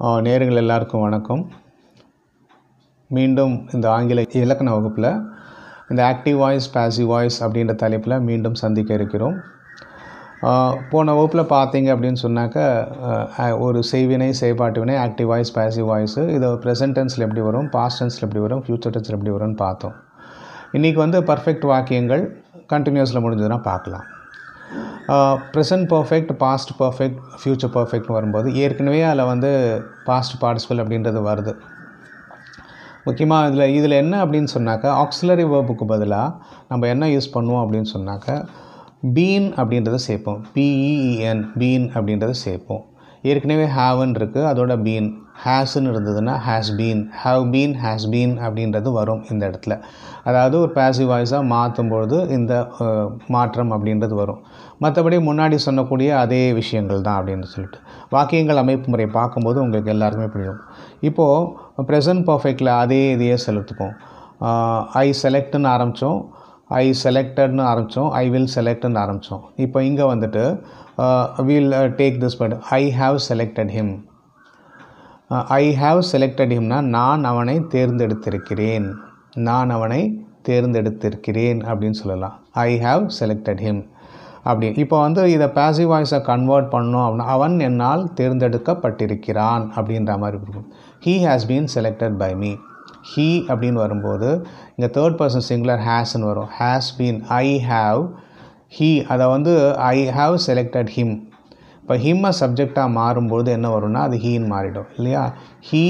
நேயர்கள் எல்லாருக்கும் வணக்கம். மீண்டும் இந்த ஆங்கில இலக்கண வகுப்பில் இந்த ஆக்டிவ் வாய்ஸ் பாசிவ் வாய்ஸ் அப்படின்ற தலைப்பில் மீண்டும் சந்திக்க இருக்கிறோம். போன வகுப்பில் பார்த்தீங்க அப்படின்னு சொன்னாக்கா ஒரு செய்வினை செயல்பாட்டு வினை ஆக்டிவ் வாய்ஸ் பாசிவ் வாய்ஸு இது ப்ரெசன்ட் டென்ஸில் எப்படி வரும், பாஸ்ட் டென்ஸில் எப்படி வரும், ஃப்யூச்சர் டென்ஸில் எப்படி வரும்னு பார்த்தோம். இன்றைக்கி பர்ஃபெக்ட் வாக்கியங்கள் கண்டினியூஸில் முடிஞ்சதுன்னா பார்க்கலாம். Present perfect, past perfect, future பர்ஃபெக்ட்னு வரும்போது ஏற்கனவே அதில் பாஸ்ட் பார்ட்டிசிபிள் அப்படின்றது வருது. முக்கியமாக இதில் என்ன அப்படின்னு சொன்னாக்கா ஆக்சிலரி வேர்புக்கு பதிலாக நம்ம என்ன யூஸ் பண்ணுவோம் அப்படின்னு சொன்னாக்கா பீன் அப்படின்றத சேர்ப்போம். பிஇஇஎன் பீன் அப்படின்றத சேர்ப்போம். ஏற்கனவே ஹாவ்னு இருக்குது, அதோட பீன். ஹேஸ்ன்னு இருந்ததுன்னா has been, have been, has been அப்படின்றது வரும் இந்த இடத்துல. அதாவது ஒரு பாசிவ் வாய்ஸாக மாற்றும்பொழுது இந்த மாற்றம் அப்படின்றது வரும். மற்றபடி முன்னாடி சொன்னக்கூடிய அதே விஷயங்கள் தான் அப்படின்னு சொல்லிட்டு வாக்கியங்கள் அமைப்பு முறை பார்க்கும்போது உங்களுக்கு எல்லாருக்குமே புரியும். இப்போது ப்ரெசன்ட் பர்ஃபெக்டில் அதே இதையே செலுத்துப்போம். ஐ செலக்ட்னு ஆரம்பித்தோம், ஐ செலக்டட்னு ஆரம்பித்தோம், ஐ வில் செலக்ட்னு ஆரம்பித்தோம். இப்போ இங்கே will take this but I have selected him. I have selected ஹிம்னா நான் அவனை தேர்ந்தெடுத்திருக்கிறேன், நான் அவனை தேர்ந்தெடுத்திருக்கிறேன் அப்படின்னு சொல்லலாம். ஐ ஹாவ் செலக்டட் ஹிம் அப்படி. இப்போ இதை பாசிவ் வாய்ஸை கன்வெர்ட் பண்ணோம் அப்படின்னா அவன் என்னால் தேர்ந்தெடுக்கப்பட்டிருக்கிறான் அப்படின்ற மாதிரி இருக்கும். He has been selected by me. He அப்படின்னு வரும்போது இங்கே தேர்ட் பர்சன் சிங்குலர் ஹேஸ்ன்னு வரும். Has been, I have, he அதை ஐ ஹாவ் செலக்டட் ஹிம். இப்போ ஹிம்மை சப்ஜெக்டாக மாறும்போது என்ன வரும்னா அது ஹீன்னு மாறிடும் இல்லையா. ஹீ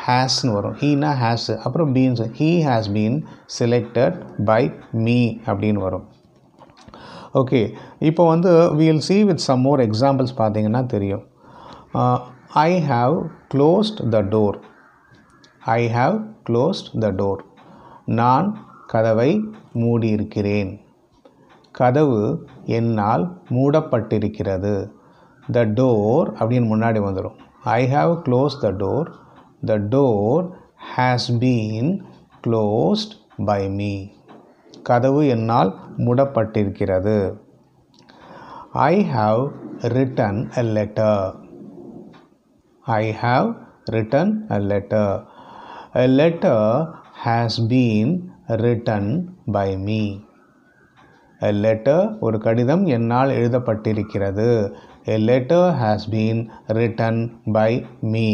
ஹேஸ்ன்னு வரும். ஹீனா ஹேஸ், அப்புறம் been, he has been selected by me அப்படின்னு வரும். ஓகே, இப்போ we'll see with some more examples. பார்த்தீங்கன்னா தெரியும். I have closed the door. I have closed the door. நான் கதவை மூடியிருக்கிறேன். கதவு என்னால் மூடப்பட்டிருக்கிறது. The door அப்படின்னு முன்னாடி வந்துடும். I have closed the door. The door has been closed by me. கதவு என்னால் மூடப்பட்டிருக்கிறது. I have written a letter. I have written a letter. A letter has been written by me. A letter ஒரு கடிதம் என்னால் எழுதப்பட்டிருக்கிறது. A letter has been written by me.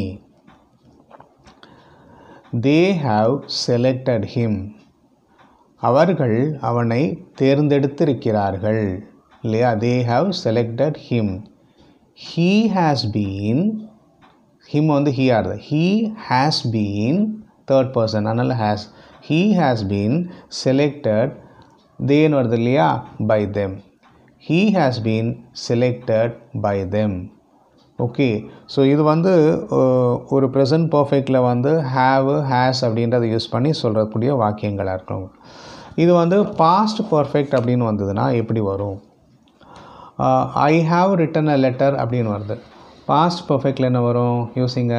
They have selected him. அவர்கள் அவனை தேர்ந்தெடுத்திருக்கிறார்கள் இல்லையா. They have selected him. He has been, him he ஆறுது. He has been third person, அதனால் has. He has been selected, தேன்னு வருது இல்லையா, by them. He has been selected by them. Okay, so இது ஒரு present பர்ஃபெக்டில் have, has அப்படின்றத use பண்ணி சொல்லக்கூடிய வாக்கியங்களாக இருக்கும். இது பாஸ்ட் பர்ஃபெக்ட் அப்படின்னு வந்ததுன்னா எப்படி வரும்? I have written a letter அப்படின்னு வருது. பாஸ்ட் பர்ஃபெக்டில் என்ன வரும்? யூஸிங்க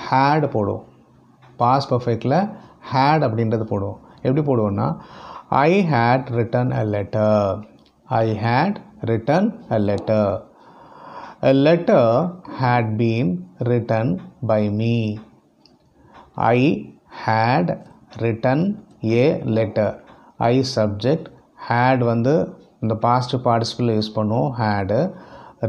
ஹேட் போடுவோம். பாஸ்ட் பர்ஃபெக்டில் ஹேட் அப்படின்றது போடுவோம். எப்படி போடுவோம்னா I had written a letter. I had written a letter. A letter had been written by me. I had written a letter. I subject, had இந்த பாஸ்ட் பார்ட்டிசிபிள் யூஸ் பண்ணுவோம். had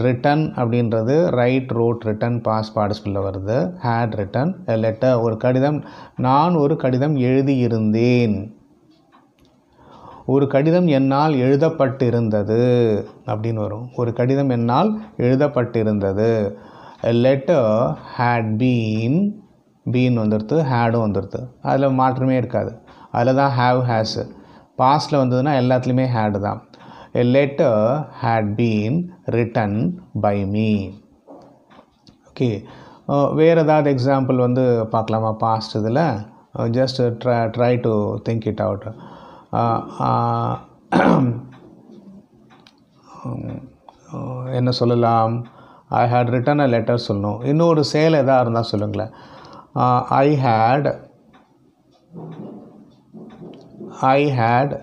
written அப்படின்றது right, road, return past பார்ட்டிசிபிளில் வருது. had written a letter ஒரு கடிதம், நான் ஒரு கடிதம் எழுதியிருந்தேன். ஒரு கடிதம் என்னால் எழுதப்பட்டிருந்தது அப்படின்னு வரும். ஒரு கடிதம் என்னால் எழுதப்பட்டிருந்தது. A letter had been, been வந்துடுது, ஹேடும் வந்துடுது. அதில் மாற்றமே இருக்காது. அதில் தான் ஹாவ், ஹேஸ். பாஸ்டில் வந்ததுன்னா எல்லாத்துலேயுமே ஹேடு தான். A letter had been written by me. Okay, வேறு ஏதாவது எக்ஸாம்பிள் பார்க்கலாமா பாஸ்ட் இதில்? Just try to think it out. என்ன சொல்லலாம்? I had written a letter சொல்லணும். இன்னொரு செயல் எதாக இருந்தால் சொல்லுங்களேன். I had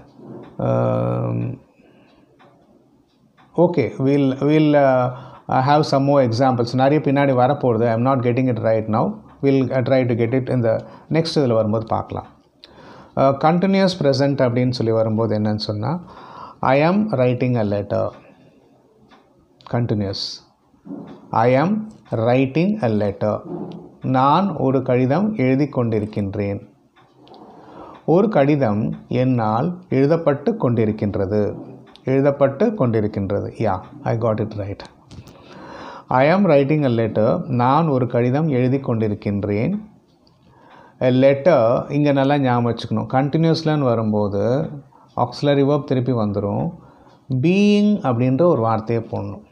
okay, will have some more examples. நிறைய பின்னாடி வரப்போகுது. I am not getting it right now. We'll try to get it in the next இதில் வரும்போது பார்க்கலாம். கண்டினியூஸ் ப்ரெசன்ட் அப்படின்னு சொல்லி வரும்போது என்னன்னு சொன்னால், I am writing a letter. Continuous. I am writing a letter. நான் ஒரு கடிதம் எழுதி கொண்டிருக்கின்றேன். ஒரு கடிதம் என்னால் எழுதப்பட்டு கொண்டிருக்கின்றது. எழுதப்பட்டு கொண்டிருக்கின்றது. யா, I got it right. I am writing a letter. நான் ஒரு கடிதம் எழுதி கொண்டிருக்கின்றேன். A letter இங்கே நல்லா ஞாபகம் வச்சுக்கணும். கண்டினியூஸ்லன்னு வரும்போது ஆக்ஸிலரி வேர்ப் திருப்பி வந்துடும். பீயிங் அப்படின்ற ஒரு வார்த்தையை போடணும்.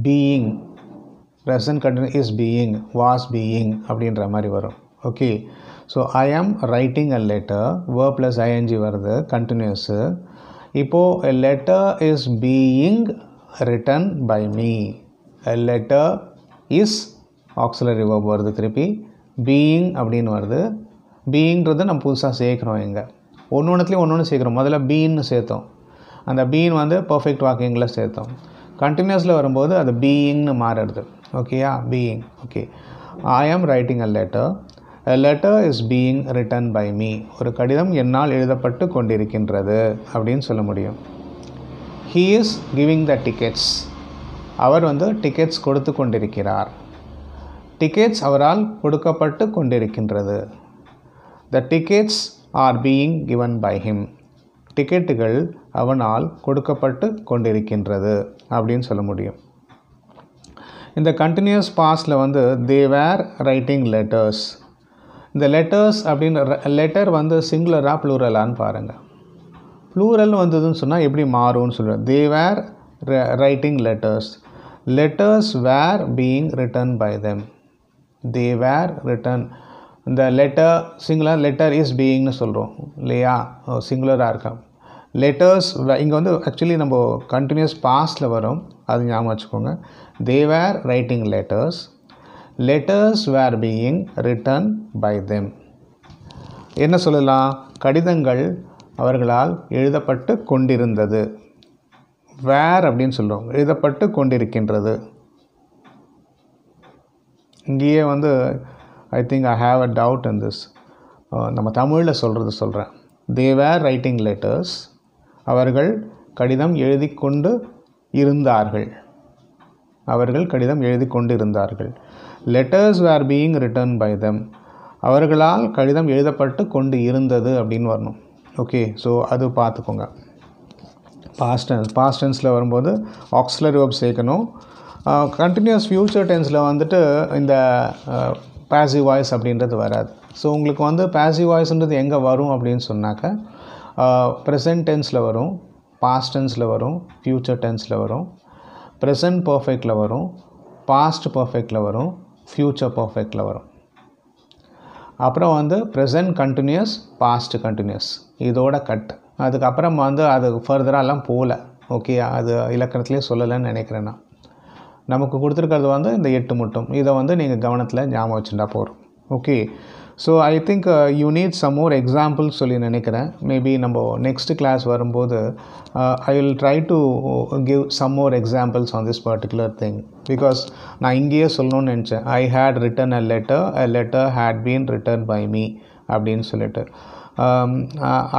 Being, present continuous is being, was being அப்படின்ற மாதிரி வரும். Okay, so I am writing a letter, verb plus I N G வருது, கண்டினியூஸு. இப்போது a letter is being written by me. A letter is auxiliary verb வருது, திருப்பி பீயிங் அப்படின்னு வருது. பீயிங்கிறது நம்ம புதுசாக சேர்க்குறோம். இங்கே ஒன்றுத்துலேயும் ஒன்று சேர்க்குறோம். முதல்ல பீன்னு சேர்த்தோம், அந்த பீன் வந்து பர்ஃபெக்ட் வாக்கிங்கில் சேர்த்தோம். கண்டினியூஸில் வரும்போது அது பீயிங்னு மாறிடுது. ஓகேயா, being. Okay, I am writing a letter. A letter is being written by me. ஒரு கடிதம் என்னால் எழுதப்பட்டு கொண்டிருக்கின்றது அப்படின்னு சொல்ல முடியும். He is giving the tickets. அவர் வந்து டிக்கெட்ஸ் கொடுத்து கொண்டிருக்கிறார். டிக்கெட்ஸ் அவரால் கொடுக்கப்பட்டு கொண்டிருக்கின்றது. The tickets are being given by him. டிக்கெட்டுகள் அவனால் கொடுக்கப்பட்டு கொண்டிருக்கின்றது அப்படின்னு சொல்ல முடியும். இந்த கண்டினியூஸ் பாஸ்டில் வந்து they were writing letters. இந்த லெட்டர்ஸ் அப்படின்னு லெட்டர் வந்து சிங்குலராக ப்ளூரலான்னு பாருங்கள். ப்ளூரல் வந்ததுன்னு சொன்னால் எப்படி மாறும்னு சொல்லுவேன். They were writing letters. Letters were being written by them. They were written. இந்த லெட்டர் சிங்குலர், லெட்டர் இஸ் பீயிங்னு சொல்கிறோம் இல்லையா, சிங்குலராக இருக்கா. லெட்டர்ஸ் இங்கே வந்து ஆக்சுவலி நம்ம கண்டினியூஸ் பாஸ்டில் வரும், அது ஞாபகம் வச்சுக்கோங்க. They were writing letters. Letters were being written by them. என்ன சொல்லலாம், கடிதங்கள் அவர்களால் எழுதப்பட்டு கொண்டிருந்தது. வேர் அப்படின்னு சொல்கிறோம், எழுதப்பட்டு கொண்டிருக்கின்றது. இங்கேயே வந்து I think I have a doubt in this. நம்ம தமிழில் சொல்கிறேன். they were writing letters. அவர்கள் கடிதம் எழுதி கொண்டு இருந்தார்கள். அவர்கள் கடிதம் எழுதி கொண்டு இருந்தார்கள். Letters were being written by them. அவர்களால் கடிதம் எழுதப்பட்டு கொண்டு இருந்தது அப்படின்னு வரணும். ஓகே, ஸோ அது பார்த்துக்கோங்க. பாஸ்ட் டென்ஸில் வரும்போது ஆக்ஸிலரி வேர்ப் சேர்க்கணும். கண்டினியூஸ் ஃப்யூச்சர் டென்ஸில் வந்துட்டு இந்த பாசிவ் வாய்ஸ் அப்படின்றது வராது. ஸோ உங்களுக்கு வந்து பாசிவ் வாய்ஸ்ன்றது எங்கே வரும் அப்படின்னு சொன்னாக்க, ப்ரெசன்ட் டென்ஸில் வரும், பாஸ்ட் டென்ஸில் வரும், ஃப்யூச்சர் டென்ஸில் வரும், ப்ரெசன்ட் பர்ஃபெக்டில் வரும், பாஸ்ட் பர்ஃபெக்டில் வரும், ஃப்யூச்சர் பர்ஃபெக்டில் வரும். அப்புறம் வந்து ப்ரெசன்ட் கண்டினியூஸ், பாஸ்ட் கண்டினியூஸ், இதோட கட். அதுக்கப்புறம் வந்து அது ஃபர்தராலாம் போகல. ஓகே, அது இலக்கணத்துலேயே சொல்லலைன்னு நினைக்கிறேன் நான். நமக்கு கொடுத்துருக்கிறது வந்து இந்த 8 மட்டும். இதை வந்து நீங்கள் கவனத்தில் ஞாபகம் வச்சுட்டா போகிறோம். Okay, so I think you need some more examples சொல்லி நினைக்கிறேன். மேபி நம்ம நெக்ஸ்ட் கிளாஸ் வரும்போது I will try to give some more examples on this particular thing. Because நான் இங்கேயே சொல்லணும்னு நினச்சேன். I had written a letter had been written by me அப்படின்னு சொல்லிட்டு.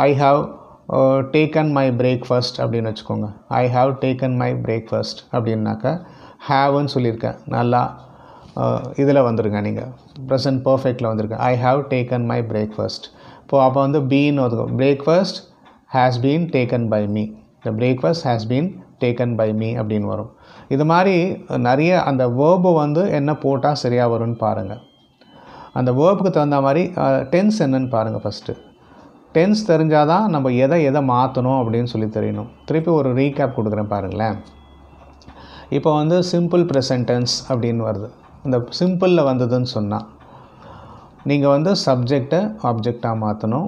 I have taken my breakfast அப்படின்னு வச்சுக்கோங்க. I have taken my breakfast அப்படின்னாக்கா ஹாவ்னு சொல்லியிருக்கேன். நல்லா இதில் வந்துருங்க, நீங்கள் ப்ரெசன்ட் பர்ஃபெக்டில் வந்துருங்க. I have taken my breakfast. இப்போது அப்போ வந்து பீன் ஒதுக்கும். Breakfast has been taken by me. The breakfast has been taken by me அப்படின்னு வரும். இது மாதிரி நிறைய அந்த வேர்பு வந்து என்ன போட்டால் சரியாக வரும்னு பாருங்கள். அந்த வேர்புக்கு தகுந்த மாதிரி டென்ஸ் என்னன்னு பாருங்கள். ஃபஸ்ட்டு டென்ஸ் தெரிஞ்சால் தான் நம்ம எதை மாற்றணும் அப்படின்னு சொல்லி தெரியணும். திருப்பி ஒரு ரீகேப் கொடுக்குறேன் பாருங்களேன். இப்போ வந்து சிம்பிள் ப்ரெசன்ட் டென்ஸ் அப்படின்னு வருது. இந்த சிம்பிளில் வந்ததுன்னு சொன்னால் நீங்கள் வந்து சப்ஜெக்டை ஆப்ஜெக்டாக மாற்றணும்,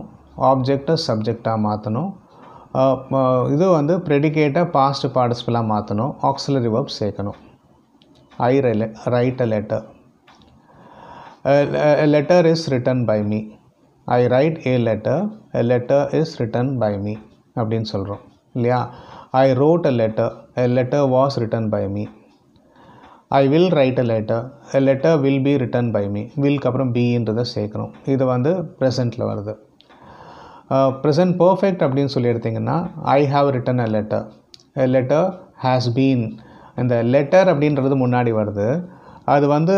ஆப்ஜெக்டை சப்ஜெக்டாக மாற்றணும், இது வந்து ப்ரெடிகேட்டை பாஸ்ட் பார்ட்டிசிபிளாக மாற்றணும், ஆக்ஸிலரி வேர்ப் சேர்க்கணும். I write a letter. A letter is written by me. I write a letter. A letter is written by me அப்படின்னு சொல்கிறோம் இல்லையா. I wrote a letter was written by me. I will write a letter will be written by me. Willக்கு அப்புறம் beன்றதை சேர்க்கணும். இது வந்து ப்ரெசண்ட்டில் வருது. Present perfect அப்படின்னு சொல்லி எடுத்திங்கன்னா I have written a letter has been. இந்த லெட்டர் அப்படின்றது முன்னாடி வருது. அது வந்து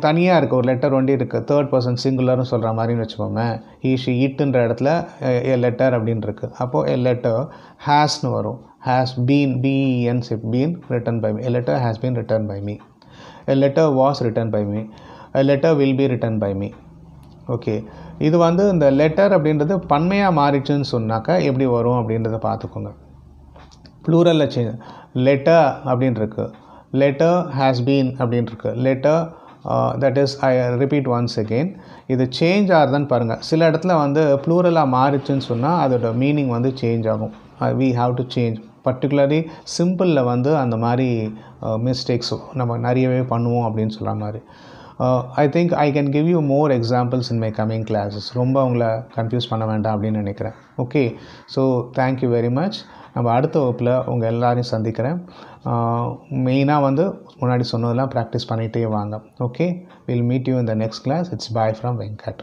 தனியாக இருக்குது, ஒரு லெட்டர் ஒண்டி இருக்குது, தேர்ட் பர்சன் சிங்குலர்னு சொல்கிற மாதிரின்னு வச்சுக்கோமே. ஈஷி இட்டுன்ற இடத்துல எ லெட்டர் அப்படின்னு இருக்குது. அப்போது எ லெட்டர் ஹேஸ்னு வரும். has been, B-E-N-S, been written by me. A letter has been written by me. A letter was written by me. A letter will be written by me. Okay, இது வந்து இந்த லெட்டர் அப்படின்றது பன்மையாக மாறிச்சுன்னு சொன்னாக்கா எப்படி வரும் அப்படின்றத பார்த்துக்கோங்க. ப்ளூரலில் சேஞ்ச் லெட்டர் அப்படின்னு இருக்குது, லெட்டர் ஹேஸ் பீன் அப்படின்னு இருக்குது, letter that is I repeat once again. இது சேஞ்ச் ஆகுதுன்னு பாருங்கள். சில இடத்துல வந்து ப்ளூரலாக மாறிச்சுன்னு சொன்னால் அதோட மீனிங் வந்து சேஞ்ச் ஆகும். we have to change. Particularly சிம்பிளில் வந்து அந்த மாதிரி மிஸ்டேக்ஸ் நம்ம நிறையவே பண்ணுவோம் அப்படின்னு சொல்கிற மாதிரி. I think I can give you more examples in my coming classes. ரொம்ப உங்களை கன்ஃபியூஸ் பண்ண வேண்டாம் அப்படின்னு நினைக்கிறேன். Okay, so thank you very much. நம்ம அடுத்த வகுப்பில் உங்கள் எல்லாரையும் சந்திக்கிறேன். மெயினாக வந்து முன்னாடி சொன்னதெல்லாம் ப்ராக்டிஸ் பண்ணிகிட்டே வாங்க. Okay, will meet you in the next class. It's bye from Venkat.